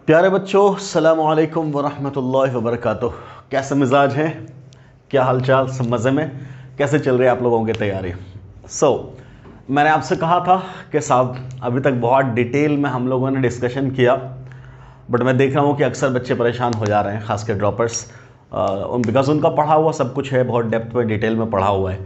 प्यारे बच्चों, अस्सलामु अलैकुम वरहमतुल्लाहि वबरकातुह। कैसे मिजाज हैं? क्या हालचाल? सब मज़े में? कैसे चल रही है आप लोगों की तैयारी? मैंने आपसे कहा था कि साहब अभी तक बहुत डिटेल में हम लोगों ने डिस्कशन किया, बट मैं देख रहा हूँ कि अक्सर बच्चे परेशान हो जा रहे हैं, खासकर ड्रॉपर्स, बिकॉज उनका पढ़ा हुआ सब कुछ है, बहुत डेप्थ में डिटेल में पढ़ा हुआ है,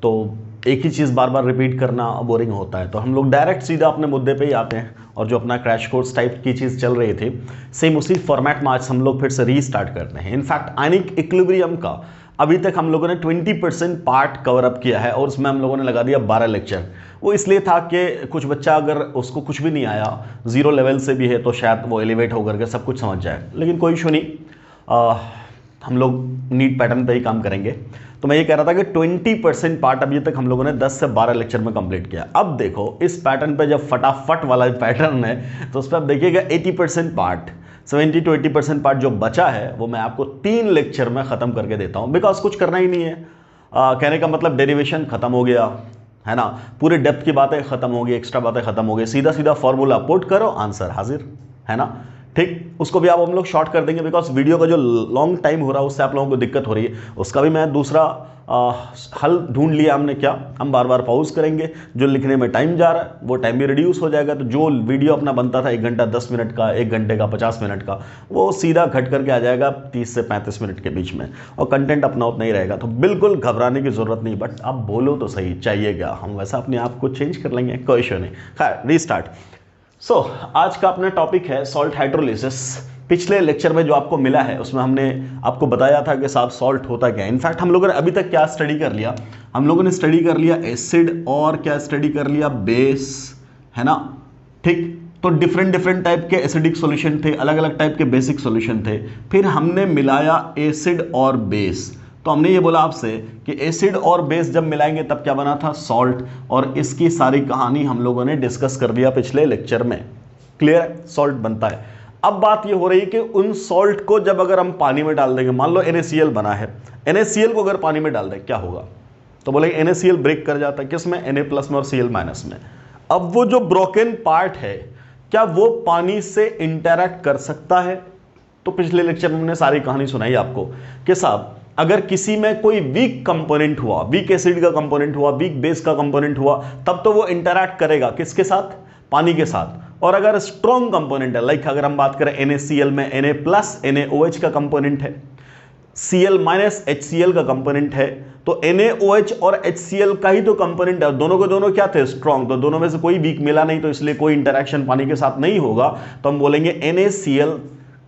तो एक ही चीज़ बार बार रिपीट करना बोरिंग होता है। तो हम लोग डायरेक्ट सीधा अपने मुद्दे पे ही आते हैं, और जो अपना क्रैश कोर्स टाइप की चीज़ चल रही थी, सेम उसी फॉर्मेट में आज हम लोग फिर से रीस्टार्ट करते हैं। इनफैक्ट आयनिक इक्विलिब्रियम का अभी तक हम लोगों ने 20% पार्ट कवर अप किया है, और उसमें हम लोगों ने लगा दिया 12 लेक्चर। वो इसलिए था कि कुछ बच्चा अगर उसको कुछ भी नहीं आया, जीरो लेवल से भी है, तो शायद वो एलिवेट होकर के सब कुछ समझ जाए, लेकिन कोई इशू नहीं। हम लोग नीट पैटर्न पे ही काम करेंगे। तो मैं ये कह रहा था कि 20% पार्ट अभी तक हम लोगों ने 10 से 12 लेक्चर में कंप्लीट किया। अब देखो इस पैटर्न पे जब फटाफट वाला पैटर्न है, तो उस पर आप देखिएगा 80% पार्ट, 70 to 80% पार्ट जो बचा है वो मैं आपको 3 लेक्चर में ख़त्म करके देता हूँ, बिकॉज कुछ करना ही नहीं है। कहने का मतलब डेरिवेशन ख़त्म हो गया है ना, पूरे डेप्थ की बातें ख़त्म हो गई, एक्स्ट्रा बातें ख़त्म हो गई, सीधा सीधा फॉर्मूला पुट करो, आंसर हाजिर है ना। ठीक, उसको भी आप हम लोग शॉर्ट कर देंगे, बिकॉज वीडियो का जो लॉन्ग टाइम हो रहा है उससे आप लोगों को दिक्कत हो रही है। उसका भी मैं दूसरा हल ढूंढ लिया हमने। क्या हम बार बार पॉज करेंगे, जो लिखने में टाइम जा रहा है वो टाइम भी रिड्यूस हो जाएगा। तो जो वीडियो अपना बनता था 1 घंटा 10 मिनट का, 1 घंटे का 50 मिनट का, वो सीधा घट करके आ जाएगा 30 से 35 मिनट के बीच में, और कंटेंट अपना उतना ही रहेगा। तो बिल्कुल घबराने की ज़रूरत नहीं, बट आप बोलो तो सही, चाहिए क्या, हम वैसा अपने आप को चेंज कर लेंगे, कोई इशू नहीं। खैर रीस्टार्ट। आज का अपना टॉपिक है सॉल्ट हाइड्रोलिसिस। पिछले लेक्चर में जो आपको मिला है उसमें हमने आपको बताया था कि साहब सॉल्ट होता क्या है। इनफैक्ट हम लोगों ने अभी तक क्या स्टडी कर लिया, हम लोगों ने स्टडी कर लिया एसिड, और क्या स्टडी कर लिया, बेस, है ना। ठीक, तो डिफरेंट टाइप के एसिडिक सॉल्यूशन थे, अलग अलग टाइप के बेसिक सॉल्यूशन थे। फिर हमने मिलाया एसिड और बेस। तो हमने ये बोला आपसे कि एसिड और बेस जब मिलाएंगे तब क्या बना था, सॉल्ट, और इसकी सारी कहानी हम लोगों ने डिस्कस कर दिया पिछले लेक्चर में। क्लियर है, सॉल्ट बनता है। अब बात ये हो रही है कि उन सॉल्ट को जब अगर हम पानी में डाल देंगे, मान लो NaCl बना है, NaCl को अगर पानी में डाल दें क्या होगा, तो बोलेंगे NaCl ब्रेक कर जाता है, किसमें, Na+ में और Cl- में। अब वो जो ब्रोकन पार्ट है, क्या वो पानी से इंटरैक्ट कर सकता है? तो पिछले लेक्चर में हमने सारी कहानी सुनाई आपको कि साहब अगर किसी में कोई वीक कंपोनेंट हुआ, वीक एसिड का कंपोनेंट हुआ, वीक बेस का कंपोनेंट हुआ, तब तो वो इंटरैक्ट करेगा किसके साथ, पानी के साथ। और अगर स्ट्रॉन्ग कंपोनेंट है, लाइक अगर हम बात करें NaCl में Na+ NaOH का कंपोनेंट है, Cl- HCl का कंपोनेंट है, तो NaOH और HCl का ही तो कंपोनेंट है, दोनों के दोनों क्या थे, स्ट्रॉन्ग। तो दोनों में से कोई वीक मिला नहीं, तो इसलिए कोई इंटरैक्शन पानी के साथ नहीं होगा। तो हम बोलेंगे NaCl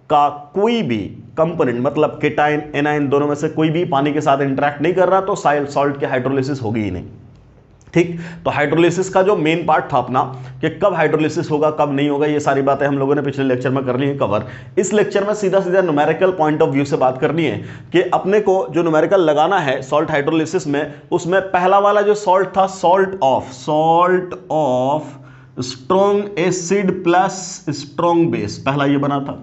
का कोई भी कंपोनेंट, मतलब केटाइन एनाइन, दोनों में से कोई भी पानी के साथ इंटरैक्ट नहीं कर रहा, तो सॉल्ट की हाइड्रोलिसिस होगी ही नहीं। ठीक, तो हाइड्रोलिसिस का जो मेन पार्ट था अपना, कि कब हाइड्रोलिसिस होगा कब नहीं होगा, ये सारी बातें हम लोगों ने पिछले लेक्चर में कर ली है कवर। इस लेक्चर में सीधा सीधा न्यूमेरिकल पॉइंट ऑफ व्यू से बात करनी है कि अपने को जो न्यूमेरिकल लगाना है सॉल्ट हाइड्रोलिसिस में, उसमें पहला वाला जो सॉल्ट था, salt of strong acid plus strong base, पहला ये बना था।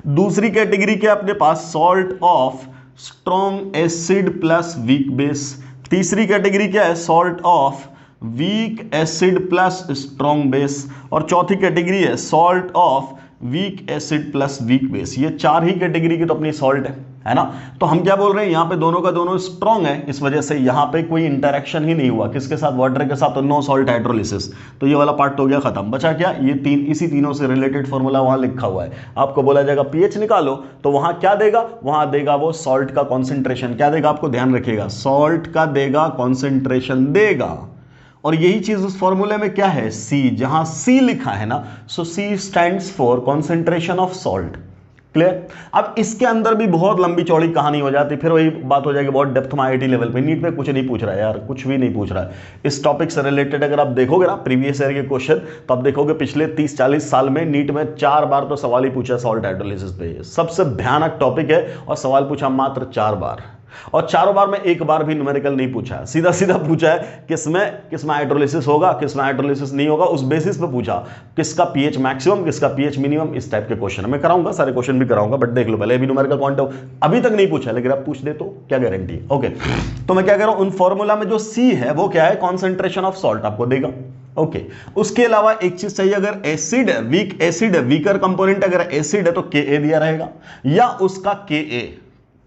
दूसरी कैटेगरी क्या अपने पास, salt of strong acid plus weak base. तीसरी कैटेगरी क्या है, salt of weak acid plus strong base. और चौथी कैटेगरी है salt of weak acid plus weak base. ये 4 ही कैटेगरी की तो अपनी सॉल्ट है ना। तो हम क्या बोल रहे हैं, यहां पे दोनों का दोनों स्ट्रॉन्ग है, इस वजह से यहां पे कोई इंटरेक्शन ही नहीं हुआ, किसके साथ, वाटर के साथ, तो नो सॉल्ट हाइड्रोलिसिस। तो ये वाला पार्ट हो गया खत्म। बचा क्या, ये इसी तीनों से रिलेटेड फॉर्मूला वहां लिखा हुआ है। आपको बोला जाएगा पीएच निकालो, तो वहां क्या देगा, वहां देगा वो सॉल्ट का कॉन्सेंट्रेशन। क्या देगा, आपको ध्यान रखिएगा, सॉल्ट का देगा, कॉन्सेंट्रेशन देगा। और यही चीज उस फॉर्मूले में क्या है, सी, जहां सी लिखा है ना, so C stands for concentration of salt. Clear. अब इसके अंदर भी बहुत लंबी चौड़ी कहानी हो जाती, फिर वही बात हो जाएगी बहुत डेप्थ में। आईआईटी लेवल पे नीट में कुछ नहीं पूछ रहा है यार, कुछ भी नहीं पूछ रहा है इस टॉपिक से रिलेटेड। अगर आप देखोगे ना प्रीवियस ईयर के क्वेश्चन, तो आप देखोगे पिछले 30-40 साल में नीट में 4 बार तो सवाल ही पूछा सॉल्ट हाइड्रोलिसिस पे। सबसे भयानक टॉपिक है, और सवाल पूछा मात्र 4 बार, और चारों बार में एक बार भी न्यूमेरिकल नहीं पूछा है, सीधा सीधा पूछा है किसमें हाइड्रोलिसिस होगा, किसमें हाइड्रोलिसिस नहीं होगा, उस बेसिस पे पूछा किसका पीएच मैक्सिमम, किसका पीएच मिनिमम। इस टाइप के क्वेश्चन मैं कराऊंगा, सारे क्वेश्चन भी कराऊंगा, बट देख लो पहले अभी न्यूमेरिकल पॉइंट ऑफ अभी तक नहीं पूछा, लेकिन अब पूछ दे तो क्या गारंटी है। ओके, तो मैं क्या कह रहा हूं, उन फॉर्मूला में जो सी है वो क्या है, कॉन्सेंट्रेशन ऑफ सॉल्ट आपको देगा। ओके उसके अलावा एक चीज चाहिए, अगर एसिड है, वीक एसिड है, वीकर कंपोनेंट अगर एसिड है तो Ka दिया रहेगा या उसका Ka,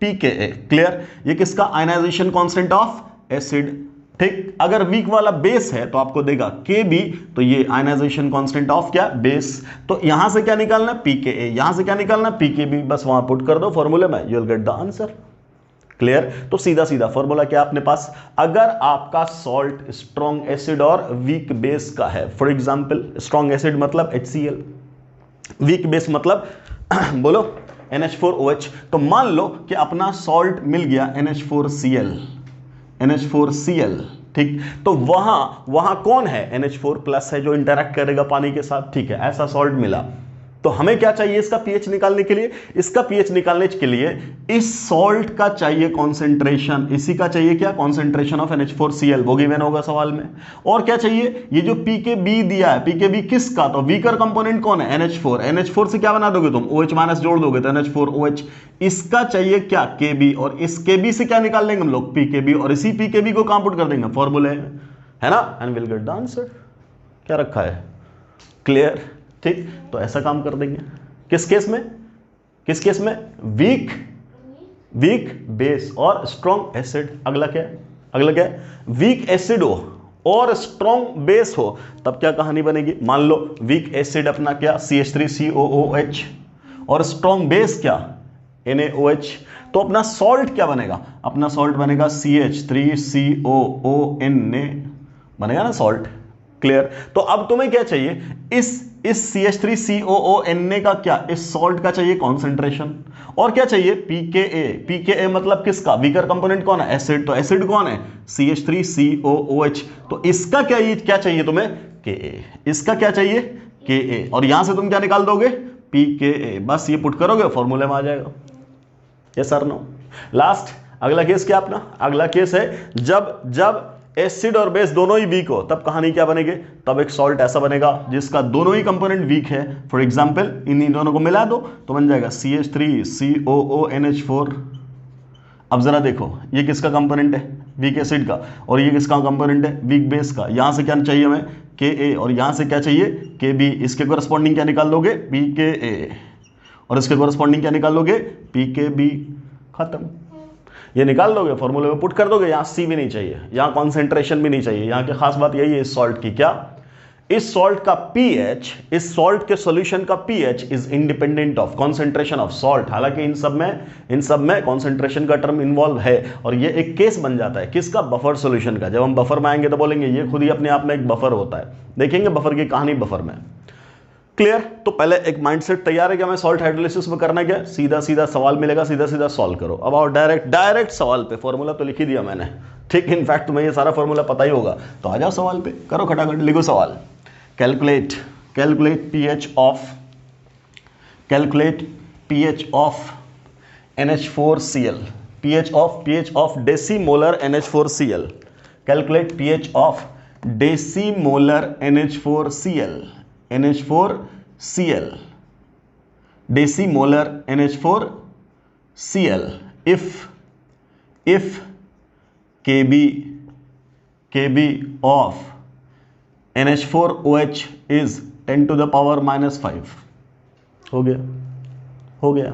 pKa। क्लियर? ये किसका? Ionization constant of acid. ठीक, अगर वीक वाला बेस है तो आपको देगा Kb, तो ये आयनाइजेशन कांस्टेंट ऑफ क्या? बेस। तो यहां से क्या निकालना? pKa। यहां से क्या निकालना? pKb। बस वहां पुट कर दो फॉर्मूले में, you will get the answer. Clear? तो सीधा सीधा फॉर्मूला क्या अपने पास, अगर आपका सॉल्ट स्ट्रॉन्ग एसिड और वीक बेस का है, फॉर एग्जांपल स्ट्रॉन्ग एसिड मतलब HCl, वीक बेस मतलब बोलो NH4OH, तो मान लो कि अपना सॉल्ट मिल गया NH4Cl, NH4Cl। ठीक, तो वहां कौन है? NH4 प्लस है जो इंटरैक्ट करेगा पानी के साथ। ठीक है, ऐसा सॉल्ट मिला, तो हमें क्या चाहिए इसका पीएच निकालने के लिए? इसका पीएच निकालने के लिए इस सॉल्ट का चाहिए कॉन्सेंट्रेशन, इसी का चाहिए क्या? कॉन्सेंट्रेशन ऑफ NH4Cl, वो गिवन होगा सवाल में। और क्या चाहिए? ये जो pKb दिया है, pKb किसका? तो वीकर कंपोनेंट कौन है? NH4। NH4 से क्या बना दोगे तुम? OH माइनस जोड़ दोगे तो NH4OH। इसका चाहिए क्या? Kb, और इस Kb से क्या निकाल लेंगे हम लोग? pKb, और इसी pKb को कहां पुट कर देंगे? फॉर्मूले है ना, and will get the answer. क्या रखा है? क्लियर? ठीक, तो ऐसा काम कर देंगे। किस केस में? किस केस में? वीक बेस और स्ट्रॉन्ग एसिड। अगला क्या है? अगला क्या है? वीक एसिड हो और स्ट्रॉन्ग बेस हो, तब क्या कहानी बनेगी? मान लो वीक एसिड अपना क्या? CH3COOH, और स्ट्रॉन्ग बेस क्या? NaOH। तो अपना सॉल्ट क्या बनेगा? अपना सॉल्ट बनेगा CH3COONA, बनेगा ना सॉल्ट। क्लियर? तो अब तुम्हें क्या चाहिए? इस CH3COONA का क्या? इस सॉल्ट का चाहिए कॉन्सेंट्रेशन, और क्या चाहिए? pKa। pKa मतलब किसका? वीकर कंपोनेंट कौन है? एसिड। तो एसिड कौन है? CH3COOH। तो इसका क्या चाहिए तुम्हें? Ka। इसका क्या चाहिए? Ka, और यहां से तुम क्या निकाल दोगे? pKa। बस ये पुट करोगे, फॉर्मूले में आ जाएगा। Yes sir, no? लास्ट अगला केस क्या अपना? अगला केस है जब एसिड और बेस दोनों ही वीक हो, तब कहानी क्या बनेगी? तब एक सॉल्ट ऐसा बनेगा जिसका दोनों ही कंपोनेंट वीक है। फॉर एग्जांपल इन दोनों को मिला दो तो बन जाएगा CH3COONH4। अब जरा देखो, ये किसका कंपोनेंट है? वीक एसिड का, और ये किसका कंपोनेंट है? वीक बेस का। यहां से क्या चाहिए हमें? Ka, और यहां से क्या चाहिए? Kb। इसके कोरस्पॉन्डिंग क्या निकाल लोगे? pKa, और इसके कोरस्पॉन्डिंग क्या निकाल लोगे? pKb। खत्म, ये निकाल दोगे, फॉर्मूले में पुट कर दोगे। यहां C भी नहीं चाहिए, यहां कॉन्सेंट्रेशन भी नहीं चाहिए। यहां की खास बात यही है इस सॉल्ट की, क्या? इस सॉल्ट का pH, इस सॉल्ट के सॉल्यूशन का pH is independent of concentration of salt. हालांकि इन सब में कॉन्सेंट्रेशन का टर्म इन्वॉल्व है, और ये एक केस बन जाता है किसका? बफर सॉल्यूशन का। जब हम बफर में आएंगे तो बोलेंगे ये खुद ही अपने आप में एक बफर होता है, देखेंगे बफर की कहानी बफर में। क्लियर? तो पहले एक माइंडसेट तैयार है कि हमें सॉल्ट हाइड्रोलिसिस में करना क्या? सीधा सीधा सवाल मिलेगा, सीधा सीधा सॉल्व करो। अब आओ डायरेक्ट सवाल पे। फॉर्मूला तो लिख ही दिया मैंने, ठीक, इनफैक्ट तुम्हें ये सारा फॉर्मूला पता ही होगा। तो आ जाओ सवाल पे, करो खटाखट, लिखो सवाल। Calculate pH of NH4Cl, pH of decimolar NH4Cl। Calculate pH of decimolar NH4Cl, decimolar NH4Cl if Kb of NH4OH is 10 to the power -5। हो गया।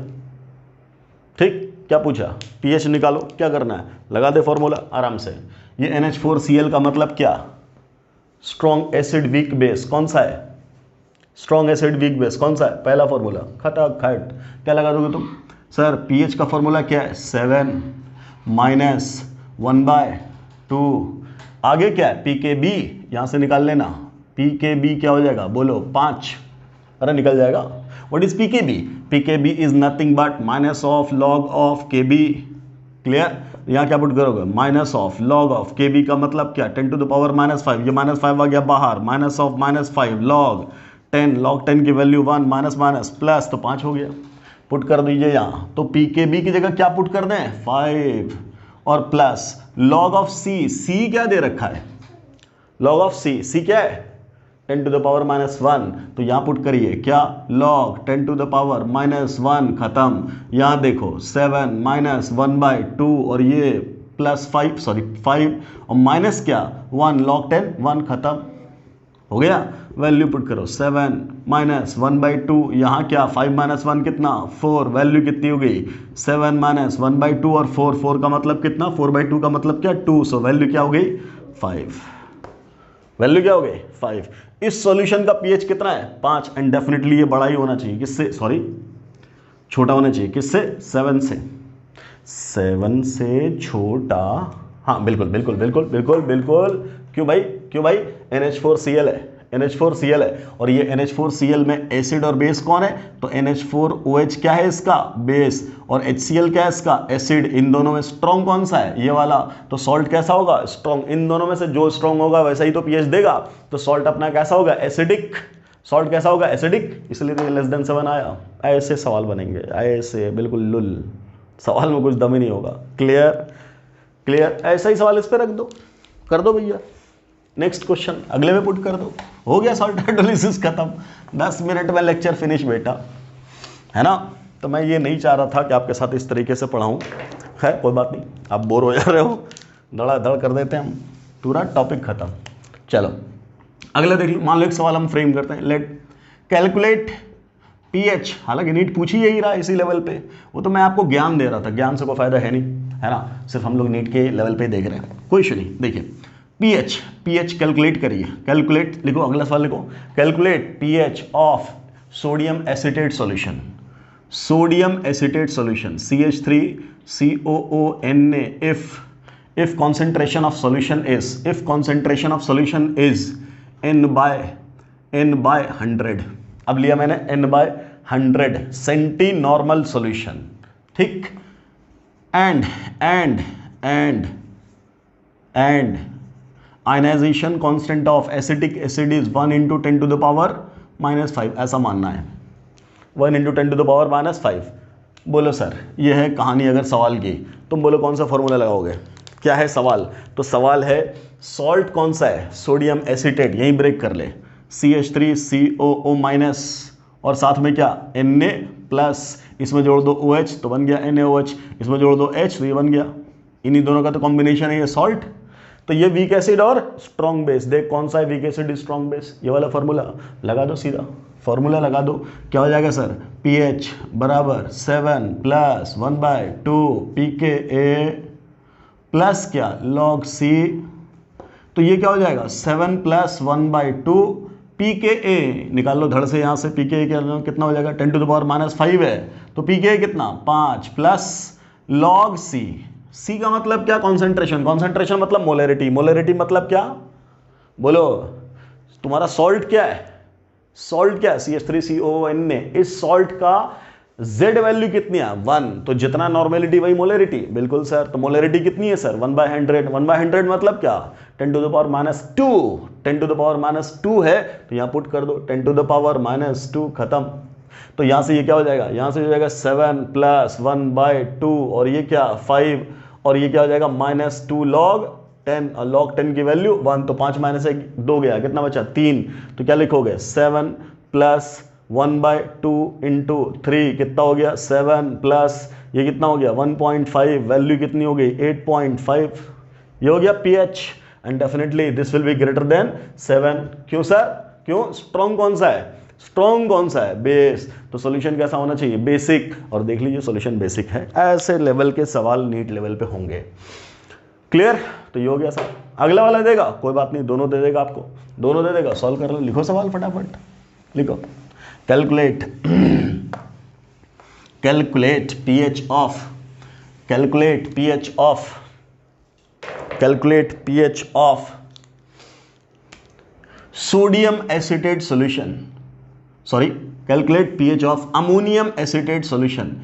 ठीक, क्या पूछा? pH निकालो। क्या करना है? लगा दे फॉर्मूला आराम से। ये NH4Cl का मतलब क्या? Strong acid weak base. कौन सा है? स्ट्रॉन्ग एसिड वीक बेस कौन सा है? पहला फॉर्मूला, खटाखट। क्या लगा दोगे तुम? सर pH का फॉर्मूला क्या है? 7 -1/2। आगे क्या है? pKb, यहां से निकाल लेना। pKb क्या हो जाएगा? बोलो 5। अरे निकल जाएगा। What is pKb? pKb is nothing but minus of log of Kb। Clear? यहां क्या पुट करोगे? Minus of log of Kb का मतलब क्या? 10 to the power -5। ये -5 आ गया बाहर, माइनस ऑफ -5 लॉग 10, लॉग 10 की वैल्यू 1, माइनस प्लस, तो 5 हो गया। पुट कर दीजिए यहां। तो pKb की जगह क्या पुट कर दें? 5, और प्लस लॉग ऑफ C क्या दे रखा है? लॉग ऑफ C क्या है? 10 to the power -1। तो यहां पुट करिए क्या? Log 10 to the power -1। खत्म। यहां देखो 7 -1/2, और ये +5 और माइनस क्या? 1, लॉग 10 1। खत्म। हो गया, वैल्यू पुट करो 7 माइनस 1/2, यहाँ क्या 5 माइनस 1 कितना 4, वैल्यू कितनी हो गई 7 माइनस 1/2 और 4 का मतलब कितना 4/2 का मतलब क्या 2, सो वैल्यू क्या हो गई 5, वैल्यू क्या हो गई 5। इस सॉल्यूशन का पीएच कितना है 5, एंड डेफिनेटली ये बड़ा ही होना चाहिए, किससे सॉरी छोटा होना चाहिए, किससे 7 से, 7 से छोटा, हाँ बिल्कुल बिल्कुल बिल्कुल बिल्कुल बिल्कुल, क्यों भाई NH4Cl है, NH4Cl है, और ये NH4Cl में एसिड और बेस कौन है, तो NH4OH क्या है इसका बेस, और HCl क्या है इसका एसिड, इन दोनों में स्ट्रॉन्ग कौन सा है ये वाला, तो सॉल्ट कैसा होगा स्ट्रॉन्ग, इन दोनों में से जो स्ट्रॉन्ग होगा वैसा ही तो पीएच देगा, तो सॉल्ट अपना कैसा होगा एसिडिक, सॉल्ट कैसा होगा एसिडिक, इसलिए तो लेस देन 7 आया। ऐसे सवाल बनेंगे, ऐसे बिल्कुल लुल, सवाल में कुछ दम ही नहीं होगा। क्लियर, ऐसा ही सवाल इस पे रख दो, कर दो भैया, नेक्स्ट क्वेश्चन अगले में पुट कर दो, हो गया सॉल्ट हाइड्रोलिसिस खत्म, 10 मिनट में लेक्चर फिनिश बेटा, है ना। तो मैं ये नहीं चाह रहा था कि आपके साथ इस तरीके से पढ़ाऊँ, है कोई बात नहीं, आप बोर हो जा रहे हो, धड़ाधड़ कर देते हैं हम, पूरा टॉपिक खत्म। चलो अगले देख लो, मान लो एक सवाल हम फ्रेम करते हैं, लेट कैलकुलेट पीएच, हालांकि नीट पूछ ही यही रहा इसी लेवल पे, वो तो मैं आपको ज्ञान दे रहा था, ज्ञान से कोई फायदा है नहीं, है ना, सिर्फ हम लोग नीट के लेवल पे देख रहे हैं, कोई इशू नहीं। देखिए पीएच कैलकुलेट करिए, कैलकुलेट लिखो, अगला सवाल लिखो, calculate pH of sodium acetate solution, sodium acetate solution CH3COONA if concentration of solution is n by 100, अब लिया मैंने n by 100 centi normal solution, ठीक, and ionization constant of acetic acid is 1 × 10⁻⁻5, ऐसा मानना है, 1 × 10⁻⁻5। बोलो सर ये है कहानी, अगर सवाल की तुम बोलो कौन सा फॉर्मूला लगाओगे, क्या है सवाल, तो सवाल है सॉल्ट कौन सा है सोडियम एसिटेट, यहीं ब्रेक कर ले, CH3COO- और साथ में क्या Na+, इसमें जोड़ दो OH तो बन गया NaOH, इसमें जोड़ दो H तो ये बन गया, इन्हीं दोनों का तो कॉम्बिनेशन है ये सॉल्ट। तो ये वीक एसिड और स्ट्रॉन्ग बेस, देख कौन सा है वीक एसिड स्ट्रॉन्ग बेस, ये वाला फॉर्मूला लगा दो, सीधा फॉर्मूला लगा दो, क्या हो जाएगा सर pH बराबर 7 + 1/2 pKa प्लस क्या log C, तो ये क्या हो जाएगा 7 + 1/2 pKa, निकाल लो धड़ से यहाँ से, pKa कितना हो जाएगा 10⁻⁻5 है, तो pKa कितना 5 प्लस log C, C का मतलब क्या कॉन्सेंट्रेशन, कॉन्सेंट्रेशन मतलब मोलरिटी, मोलरिटी मतलब क्या बोलो, तुम्हारा सॉल्ट क्या है, सॉल्ट क्या है CH3COONA, इस सॉल्ट का Z वैल्यू कितनी है 1, तो जितना नॉर्मेलिटी वही मोलरिटी, बिल्कुल सर, तो मोलरिटी कितनी है सर 1/100, 1/100 मतलब क्या 10⁻², 10⁻² है, तो यहाँ पुट कर दो 10⁻², खत्म। तो यहाँ से ये क्या हो जाएगा, यहाँ से हो जाएगा 7 + 1/2 और ये क्या 5, और ये क्या हो जाएगा -2 log 10, और log 10 की वैल्यू 1, तो 5 - 1 2 गया, कितना बचा 3, तो क्या लिखोगे 7 + 1/2 × 3 कितना हो गया 7 प्लस ये कितना हो गया 1.5, वैल्यू कितनी हो गई 8.5, ये हो गया pH, and definitely this will be greater than 7। क्यों सर, क्यों, स्ट्रॉन्ग कौन सा है, स्ट्रॉन्ग कौन सा है बेस, तो सॉल्यूशन कैसा होना चाहिए बेसिक, और देख लीजिए सॉल्यूशन बेसिक है। ऐसे लेवल के सवाल नीट लेवल पे होंगे, क्लियर। तो ये हो गया सर, अगला वाला देगा कोई बात नहीं, दोनों दे देगा आपको, दोनों दे देगा, सॉल्व कर लो, लिखो सवाल फटाफट लिखो, calculate pH of sodium acetate solution, sorry, calculate pH of ammonium acetate solution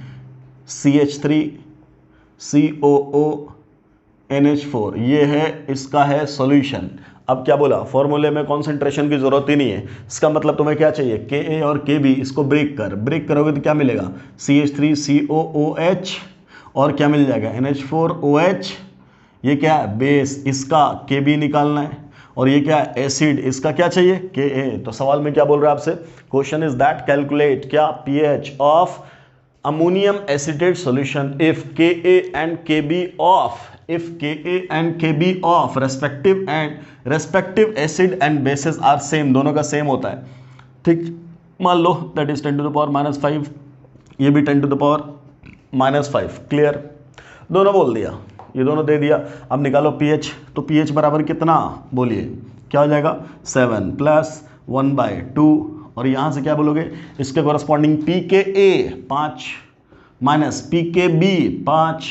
CH3COONH4, ये है इसका है सॉल्यूशन। अब क्या बोला, फॉर्मूले में कॉन्सेंट्रेशन की जरूरत ही नहीं है, इसका मतलब तुम्हें क्या चाहिए Ka और Kb, इसको ब्रेक करोगे तो क्या मिलेगा CH3COOH और क्या मिल जाएगा NH4OH, ये क्या है बेस, इसका Kb निकालना है, और ये क्या है एसिड, इसका क्या चाहिए Ka। तो सवाल में क्या बोल रहा है आपसे, क्वेश्चन इज दैट कैलकुलेट क्या pH of ammonium acetate solution if Ka and Kb of if Ka and Kb of respective acid and bases are same, दोनों का सेम होता है, ठीक, मान लो that is 10 to the power -5, ये भी 10 to the power -5, clear, दोनों बोल दिया, ये दोनों दे दिया। अब निकालो pH, तो pH बराबर कितना, बोलिए क्या हो जाएगा, 7 + 1/2, और यहाँ से क्या बोलोगे, इसके corresponding pKa 5 minus pKb 5,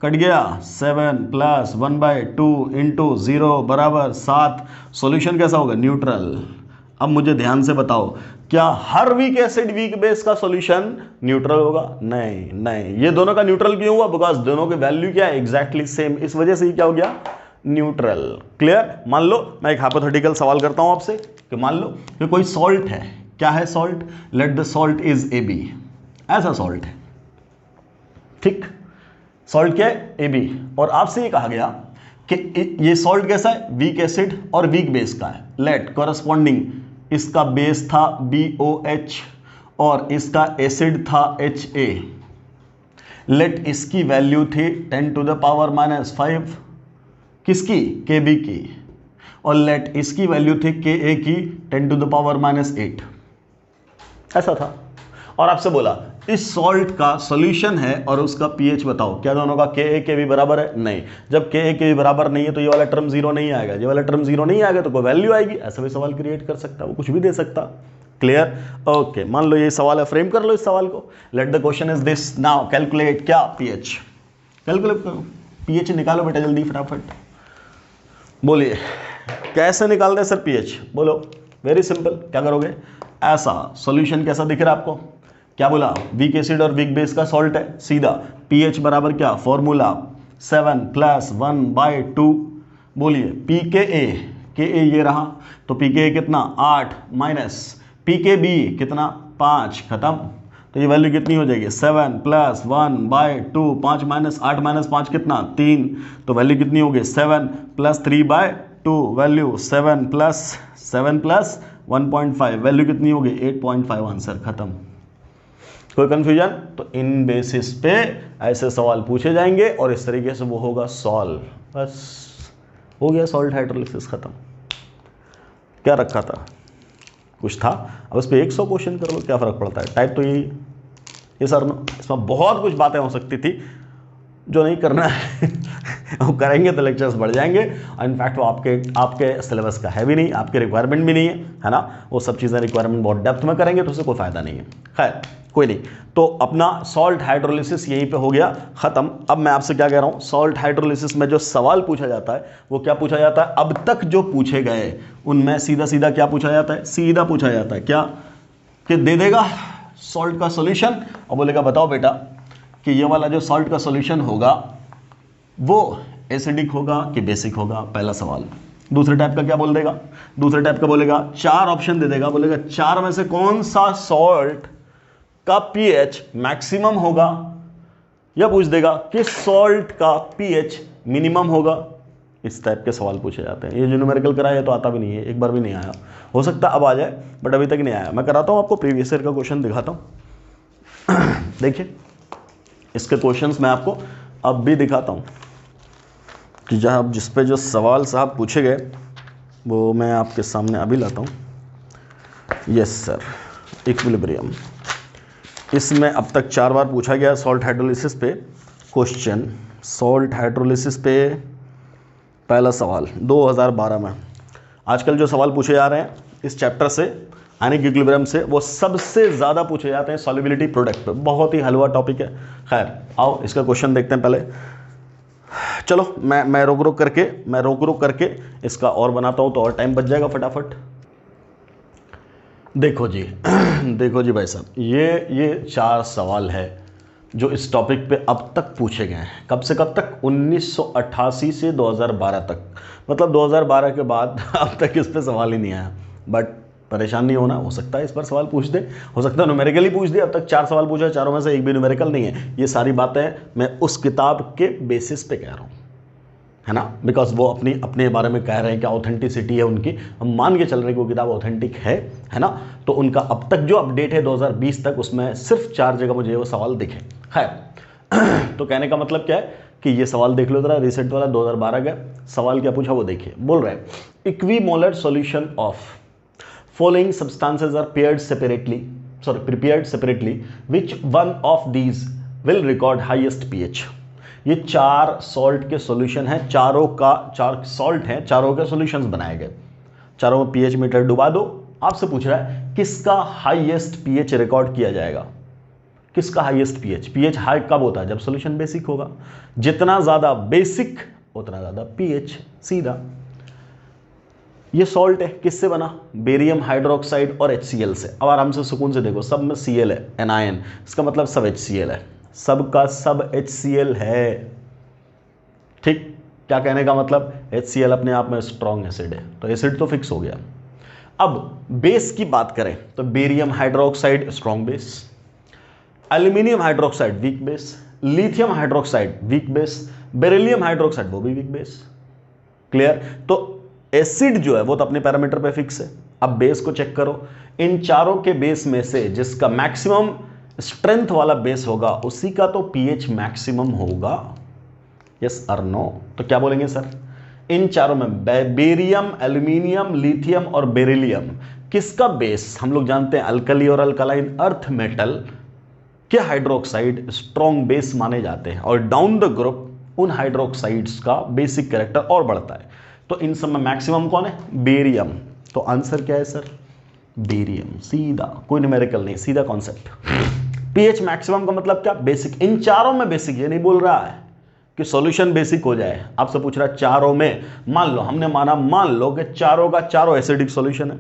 cut गया 7 + 1/2 इंटू 0 बराबर 7। सॉल्यूशन कैसा होगा, न्यूट्रल। अब मुझे ध्यान से बताओ, क्या हर वीक एसिड वीक बेस का सॉल्यूशन न्यूट्रल होगा, नहीं नहीं, ये दोनों का न्यूट्रल क्यों हुआ, बिकॉज दोनों के वैल्यू क्या है, एग्जैक्टली सेम, इस वजह से ये क्या हो गया, न्यूट्रल। क्लियर। मान लो मैं एक हाइपोथेटिकल सवाल करता हूं आपसे कि मान लो कि कोई सॉल्ट है, क्या है salt, let the salt is AB, ऐसा सॉल्ट है, ठीक, सॉल्ट क्या है, AB, और आपसे ये कहा गया कि ये सॉल्ट कैसा है, वीक एसिड और वीक बेस का है। लेट कॉरस्पॉन्डिंग इसका बेस था BOH और इसका एसिड था HA। लेट इसकी वैल्यू थी 10 to the power -5, किसकी, KB की, और लेट इसकी वैल्यू थी Ka की 10 to the power -8, ऐसा था। और आपसे बोला इस सॉल्ट का सॉल्यूशन है और उसका pH बताओ, क्या दोनों का Ka Kb बराबर है, नहीं, जब Ka Kb बराबर नहीं है तो ये वाला टर्म जीरो नहीं आएगा, ये वाला टर्म जीरो नहीं आएगा तो कोई वैल्यू आएगी, ऐसा भी सवाल क्रिएट कर सकता है, वो कुछ भी दे सकता। क्लियर, ओके, मान लो ये सवाल है, फ्रेम कर लो इस सवाल को। Let the question is this, now calculate क्या, pH, कैलकुलेट करो, pH निकालो बेटा जल्दी फटाफट, बोलिए कैसे निकालते हैं सर pH, बोलो, वेरी सिंपल, क्या करोगे, ऐसा सॉल्यूशन कैसा दिख रहा है आपको, क्या बोला, वीक एसिड और वीक बेस का सॉल्ट है, सीधा pH बराबर क्या, फॉर्मूला 7 + 1/2, बोलिए pKa, Ka ये रहा, तो pKa कितना 8 माइनस pKb कितना 5, खत्म, तो ये वैल्यू कितनी हो जाएगी, 7 + 1/2, 5 - 8 - 5 कितना 3, तो वैल्यू कितनी होगी 7 + 3/2, वैल्यू 7 + 1.5, वैल्यू कितनी होगी 8.5, आंसर खत्म। कोई कंफ्यूजन, तो इन बेसिस पे ऐसे सवाल पूछे जाएंगे और इस तरीके से वो होगा सॉल्व, बस हो गया, सॉल्ट हाइड्रोलिसिस खत्म। क्या रखा था, कुछ था, अब इस पे 100 क्वेश्चन कर लो, क्या फर्क पड़ता है, टाइप तो यही, ये सर नो, इसमें बहुत कुछ बातें हो सकती थी, जो नहीं करना है वो करेंगे तो लेक्चर्स बढ़ जाएंगे, और इनफैक्ट वो आपके सिलेबस का है भी नहीं, आपके रिक्वायरमेंट भी नहीं है ना, वो सब चीज़ें रिक्वायरमेंट बहुत डेप्थ में करेंगे तो उससे कोई फायदा नहीं है। खैर कोई नहीं, तो अपना सॉल्ट हाइड्रोलिसिस यहीं पे हो गया ख़त्म। अब मैं आपसे क्या कह रहा हूँ, सॉल्ट हाइड्रोलिसिस में जो सवाल पूछा जाता है वो क्या पूछा जाता है, अब तक जो पूछे गए उनमें सीधा सीधा क्या पूछा जाता है, सीधा पूछा जाता है क्या, कि दे देगा सॉल्ट का सॉल्यूशन और बोलेगा बताओ बेटा कि ये वाला जो सॉल्ट का सॉल्यूशन होगा वो एसिडिक होगा कि बेसिक होगा, पहला सवाल। दूसरे टाइप का क्या बोल देगा, दूसरे टाइप का बोलेगा 4 ऑप्शन दे देगा, बोलेगा 4 में से कौन सा सॉल्ट का pH मैक्सिमम होगा, या पूछ देगा किस सॉल्ट का pH मिनिमम होगा। इस टाइप के सवाल पूछे जाते हैं। ये जो न्यूमेरिकल कराया है तो आता भी नहीं है, एक बार भी नहीं आया, हो सकता है अब आ जाए बट अभी तक नहीं आया। मैं कराता हूँ आपको, प्रीवियस ईयर का क्वेश्चन दिखाता हूँ देखिए इसके क्वेश्चंस मैं आपको अब भी दिखाता हूँ कि जहाँ जिस पे जो सवाल साहब पूछे गए वो मैं आपके सामने अभी लाता हूँ। यस सर, इक्विलिब्रियम, इसमें अब तक 4 बार पूछा गया सॉल्ट हाइड्रोलिसिस पे क्वेश्चन। सॉल्ट हाइड्रोलिसिस पे पहला सवाल 2012 में। आजकल जो सवाल पूछे जा रहे हैं इस चैप्टर से, आयनिक इक्विलिब्रियम से, वो सबसे ज़्यादा पूछे जाते हैं सॉल्युबिलिटी प्रोडक्ट पे। बहुत ही हलवा टॉपिक है। खैर आओ इसका क्वेश्चन देखते हैं पहले। चलो मैं रोक रोक करके इसका और बनाता हूँ तो और टाइम बच जाएगा फटाफट। देखो जी देखो जी भाई साहब, ये 4 सवाल है जो इस टॉपिक पे अब तक पूछे गए हैं। कब से कब तक, 1988 से 2012 तक, मतलब 2012 के बाद अब तक इस पे सवाल ही नहीं आया। बट परेशान नहीं होना, हो सकता है इस पर सवाल पूछ दे, हो सकता है न्यूमेरिकल ही पूछ दे। अब तक 4 सवाल पूछा, 4 में से एक भी न्यूमेरिकल नहीं है। ये सारी बातें मैं उस किताब के बेसिस पे कह रहा हूँ, है ना, बिकॉज वो अपने बारे में कह रहे हैं कि ऑथेंटिसिटी है उनकी, हम मान के चल रहे हैं कि वो किताब ऑथेंटिक है ना। तो उनका अब तक जो अपडेट है 2020 तक, उसमें सिर्फ 4 जगह मुझे वो सवाल दिखे। खैर तो कहने का मतलब क्या है कि ये सवाल देख लो जरा, रिसेंट वाला 2012 का सवाल क्या पूछा वो देखिए। बोल रहे हैं equimolar solution of following substances are prepared separately, which one of these will record highest pH। ये 4 सॉल्ट के सॉल्यूशन हैं, चारों का 4 सॉल्ट हैं, चारों के सॉल्यूशंस बनाए गए, चारों में pH मीटर डुबा दो। आपसे पूछ रहा है किसका हाईएस्ट pH रिकॉर्ड किया जाएगा, किसका हाईएस्ट pH हाई कब होता है, जब सॉल्यूशन बेसिक होगा, जितना ज्यादा बेसिक उतना ज्यादा pH, सीधा। ये सॉल्ट है, किससे बना, बेरियम हाइड्रोक्साइड और HCl से। अब आराम से सुकून से देखो, सब में Cl है, एनायन, इसका मतलब सब HCl है, सबका सब HCl है। ठीक, क्या कहने का मतलब, HCl अपने आप में स्ट्रॉन्ग एसिड है, तो एसिड तो फिक्स हो गया। अब बेस की बात करें तो barium hydroxide strong base, aluminium hydroxide weak base, lithium hydroxide weak base, beryllium hydroxide वो भी वीक बेस। क्लियर। तो एसिड जो है वो तो अपने पैरामीटर पे फिक्स है। अब बेस को चेक करो, इन चारों के बेस में से जिसका मैक्सिमम स्ट्रेंथ वाला बेस होगा उसी का तो pH मैक्सिमम होगा, यस और नो। तो क्या बोलेंगे सर, इन चारों में बेरियम, एल्यूमिनियम, लिथियम और बेरिलियम, किसका बेस हम लोग जानते हैं अल्कली और अल्कलाइन अर्थ मेटल के हाइड्रोक्साइड स्ट्रॉन्ग बेस माने जाते हैं, और डाउन द ग्रुप उन हाइड्रोक्साइड्स का बेसिक कैरेक्टर और बढ़ता है। तो इन सब में मैक्सिमम कौन है, बेरियम। तो आंसर क्या है सर, बेरियम, सीधा, कोई न्यूमेरिकल नहीं, सीधा कॉन्सेप्ट। pH मैक्सिमम का मतलब क्या, बेसिक। इन चारों में बेसिक, ये नहीं बोल रहा है कि सॉल्यूशन बेसिक हो जाए, आपसे पूछ रहा है चारों में। मान लो हमने मान लो कि चारों का चारों एसिडिक सॉल्यूशन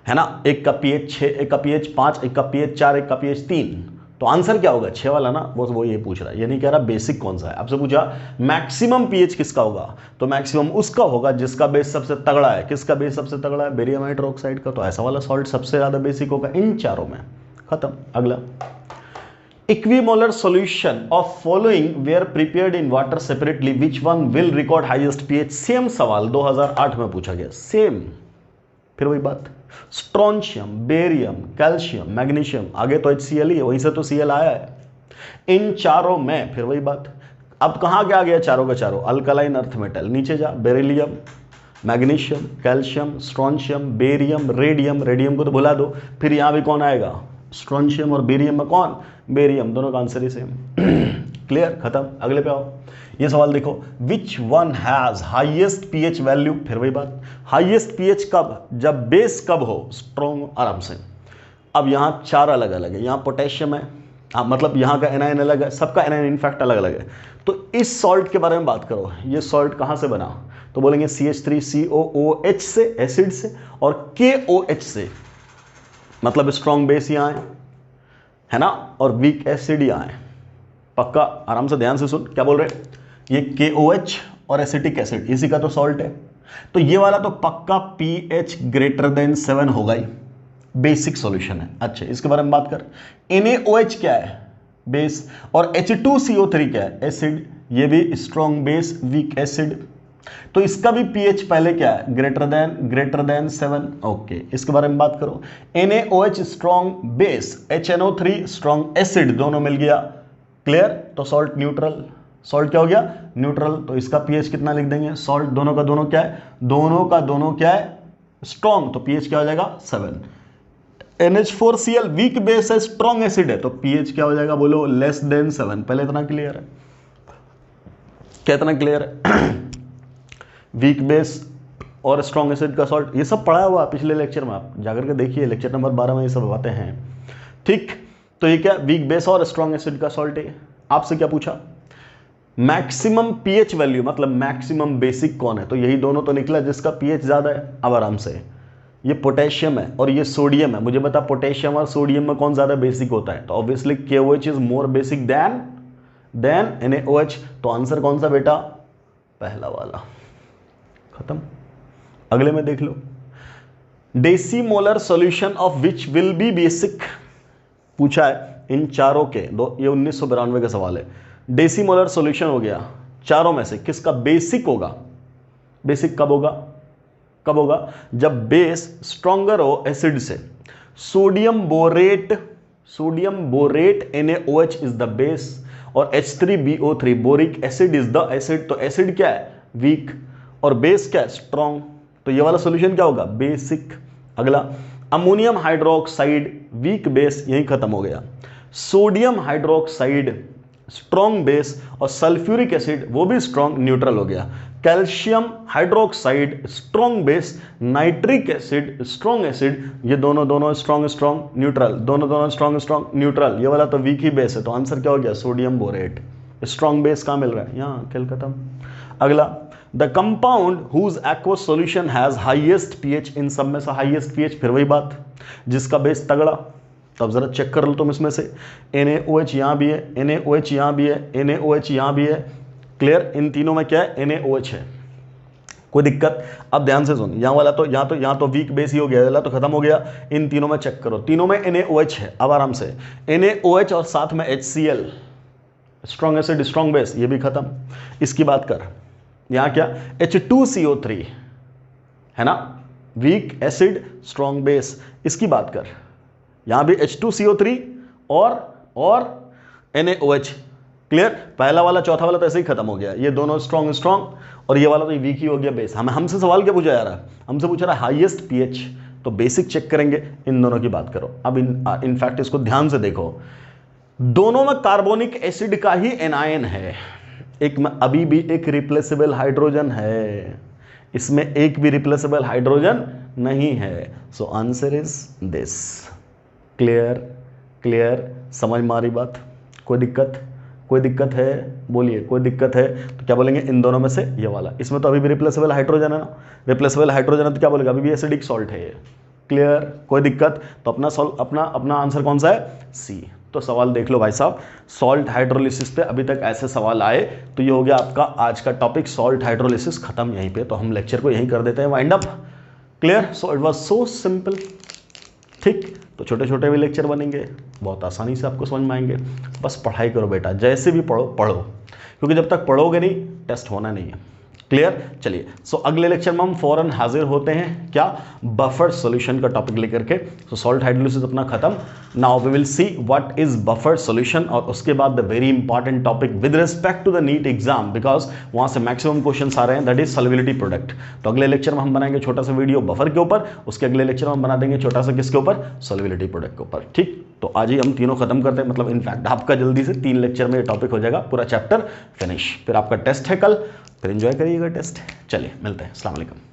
है ना, एक का pH 6, एक का pH 5, एक का pH 4, एक का pH 3, तो आंसर क्या होगा, 6 वाला ना, वो ये पूछ रहा है, ये नहीं कह रहा बेसिक कौन सा है। आपसे पूछा मैक्सिमम pH किसका होगा, तो मैक्सिमम उसका होगा जिसका बेस सबसे तगड़ा है। किसका बेस सबसे तगड़ा है, बेरियम हाइड्रोक्साइड का, तो ऐसा वाला सॉल्ट सबसे ज्यादा बेसिक होगा इन चारों में। खत्म। अगला, equimolar solution of following were prepared in water separately, which one will record highest pH। Same सवाल 2008 में पूछा गया, सेम, फिर वही बात, स्ट्रोंशियम, बेरियम, कैल्शियम, मैग्नीशियम, आगे तो HCl ही है, वहीं से तो Cl आया है। इन चारों में फिर वही बात, अब कहां क्या आ गया, चारों का चारों अल्कलाइन अर्थ मेटल, नीचे जा, beryllium, magnesium, calcium, strontium, barium, radium, radium को तो भुला दो, फिर यहां भी कौन आएगा, स्ट्रोंशियम, और बेरियम में कौन, बेरियम, दोनों का आंसर ही सेम। क्लियर, खत्म। अगले पे आओ, ये सवाल देखो, which one has highest pH value, फिर वही बात, हाईएस्ट pH कब, जब बेस कब हो, स्ट्रॉन्ग। आराम से, अब यहां 4 अलग अलग है, यहां पोटेशियम है, मतलब यहां का एनायन अलग है, सबका एनायन इनफैक्ट अलग अलग है। तो इस सॉल्ट के बारे में बात करो, ये सॉल्ट कहां से बना, तो बोलेंगे CH3COOH से, एसिड से, और KOH से, मतलब स्ट्रॉन्ग बेस यहां है ना, और वीक एसिड यहां है। पक्का, आराम से ध्यान से सुन, क्या बोल रहे हैं, ये KOH और एसिटिक एसिड, इसी का तो सॉल्ट है। तो ये वाला तो पक्का pH ग्रेटर देन 7 होगा ही, बेसिक सॉल्यूशन है। अच्छा, इसके बारे में बात कर, NaOH क्या है, बेस, और H2CO3 क्या है, एसिड, ये भी स्ट्रॉन्ग बेस, वीक एसिड। तो इसका भी pH पहले क्या है, ग्रेटर देन 7। ओके, इसके बारे में बात करो, NaOH strong base, HNO3 strong acid, दोनों मिल गया। क्लियर, तो सॉल्ट न्यूट्रल, सॉल्ट क्या हो गया, न्यूट्रल। तो इसका pH कितना लिख देंगे, सॉल्ट दोनों का दोनों क्या है, दोनों का दोनों क्या है, स्ट्रॉन्ग, तो pH क्या हो जाएगा, 7। NH4Cl वीक बेस है, स्ट्रॉन्ग एसिड है, तो pH क्या हो जाएगा, बोलो लेस देन 7। पहले इतना क्लियर है, क्या इतना क्लियर है। वीक बेस और स्ट्रॉन्ग एसिड का सॉल्ट, ये सब पढ़ा हुआ पिछले लेक्चर में, आप जाकर के देखिए, लेक्चर नंबर 12 में ये सब बातें हैं। ठीक, तो ये क्या, वीक बेस और स्ट्रॉन्ग एसिड का सॉल्ट है। आपसे क्या पूछा, मैक्सिमम pH वैल्यू, मतलब मैक्सिमम बेसिक कौन है, तो यही दोनों तो निकला जिसका pH ज्यादा है। अब आराम से, ये पोटेशियम है और ये सोडियम है, मुझे बता पोटेशियम और सोडियम में कौन ज्यादा बेसिक होता है, तो obviously KOH is more basic than NaOH। तो आंसर कौन सा बेटा, पहला वाला। खत्म। अगले में देख लो, decimolar solution of which will be basic, पूछा है इन चारों के दो, ये 1992 का सवाल है। डेसीमोलर सॉल्यूशन हो गया, चारों में से किसका बेसिक होगा, बेसिक कब होगा, कब होगा, जब बेस स्ट्रॉन्गर हो एसिड से। Sodium borate NaOH is the base, और H3BO3 boric acid is the acid, तो एसिड क्या है वीक और बेस क्या है स्ट्रॉन्ग, तो ये वाला सॉल्यूशन क्या होगा बेसिक। अगला अमोनियम हाइड्रोक्साइड वीक बेस, यही खत्म हो गया। सोडियम हाइड्रोक्साइड स्ट्रॉन्ग बेस और सल्फ्यूरिक एसिड वो भी स्ट्रॉन्ग न्यूट्रल हो गया। Calcium hydroxide strong base, nitric acid strong acid, ये दोनों स्ट्रॉन्ग न्यूट्रल, दोनों स्ट्रॉन्ग न्यूट्रल, ये वाला तो वीक ही बेस है, तो आंसर क्या हो गया सोडियम बोरेट। स्ट्रॉन्ग बेस कहाँ मिल रहा है यहाँ, खेल खत्म। अगला the compound whose aqueous solution has highest pH, इन सब में से हाईएस्ट पीएच, फिर वही बात जिसका बेस तगड़ा, तो अब जरा चेक कर लो तुम इसमें से NaOH यहाँ भी है, NaOH यहाँ भी है, NaOH यहाँ भी है, क्लियर। इन तीनों में क्या है NaOH है, कोई दिक्कत। अब ध्यान से सुन, यहाँ वाला तो यहाँ तो वीक बेस ही हो गया, वाला तो खत्म हो गया। इन तीनों में चेक करो, तीनों में NaOH है। अब आराम से NaOH और साथ में HCl strong acid strong base, ये भी खत्म। इसकी बात कर, यहाँ क्या H2CO3 है ना, वीक एसिड स्ट्रॉन्ग बेस। इसकी बात कर, यहां भी H2CO3 और NaOH, क्लियर। पहला वाला चौथा वाला तो ऐसे ही खत्म हो गया, ये दोनों स्ट्रॉन्ग और ये वाला तो वीक ही हो गया बेस। हमसे सवाल क्या पूछा जा रहा है, हमसे पूछ रहा है हाईएस्ट पीएच, तो बेसिक चेक करेंगे, इन दोनों की बात करो। अब इनफैक्ट इसको ध्यान से देखो, दोनों में कार्बोनिक एसिड का ही एनायन है, एक में अभी भी एक रिप्लेसेबल हाइड्रोजन है, इसमें एक भी रिप्लेसेबल हाइड्रोजन नहीं है। So answer is this. Clear, समझ में आ रही बात, कोई दिक्कत है बोलिए, कोई दिक्कत है तो क्या बोलेंगे, इन दोनों में से ये वाला, इसमें तो अभी भी रिप्लेसेबल हाइड्रोजन है ना, रिप्लेसेबल हाइड्रोजन है तो क्या बोलेगा, अभी भी एसिडिक सॉल्ट है ये, क्लियर, कोई दिक्कत। तो अपना आंसर कौन सा है सी। तो सवाल देख लो भाई साहब, सॉल्ट हाइड्रोलिसिस पे अभी तक ऐसे सवाल आए तो ये हो गया आपका आज का टॉपिक सॉल्ट हाइड्रोलिसिस खत्म यहीं पे, तो हम लेक्चर को यहीं कर देते हैं wind up. Clear, so it was so simple, ठीक। तो छोटे छोटे भी लेक्चर बनेंगे, बहुत आसानी से आपको समझ में आएंगे। बस पढ़ाई करो बेटा, जैसे भी पढ़ो, क्योंकि जब तक पढ़ोगे नहीं टेस्ट होना नहीं है। क्लियर, चलिए। सो अगले लेक्चर में हम फौरन हाजिर होते हैं, क्या, बफर सॉल्यूशन का टॉपिक लेकर के। सो सॉल्ट हाइड्रोलिसिस अपना खत्म। Now we will see what is buffer solution, और उसके बाद the very important topic with respect to the NEET exam, because वहां से मैक्सिमम क्वेश्चंस आ रहे हैं, दैट इज सॉल्युबिलिटी प्रोडक्ट। तो अगले लेक्चर में हम बनाएंगे छोटा सा वीडियो बफर के ऊपर, उसके अगले लेक्चर में हम बना देंगे छोटा सा किसके ऊपर, सॉल्युबिलिटी प्रोडक्ट के ऊपर, ठीक। तो आज ही हम तीनों खत्म करते हैं, मतलब इनफैक्ट आपका जल्दी से 3 लेक्चर में ये टॉपिक हो जाएगा, पूरा चैप्टर फिनिश। फिर आपका टेस्ट है कल, फिर एंजॉय करिएगा टेस्ट। चलिए मिलते हैं, अस्सलाम वालेकुम।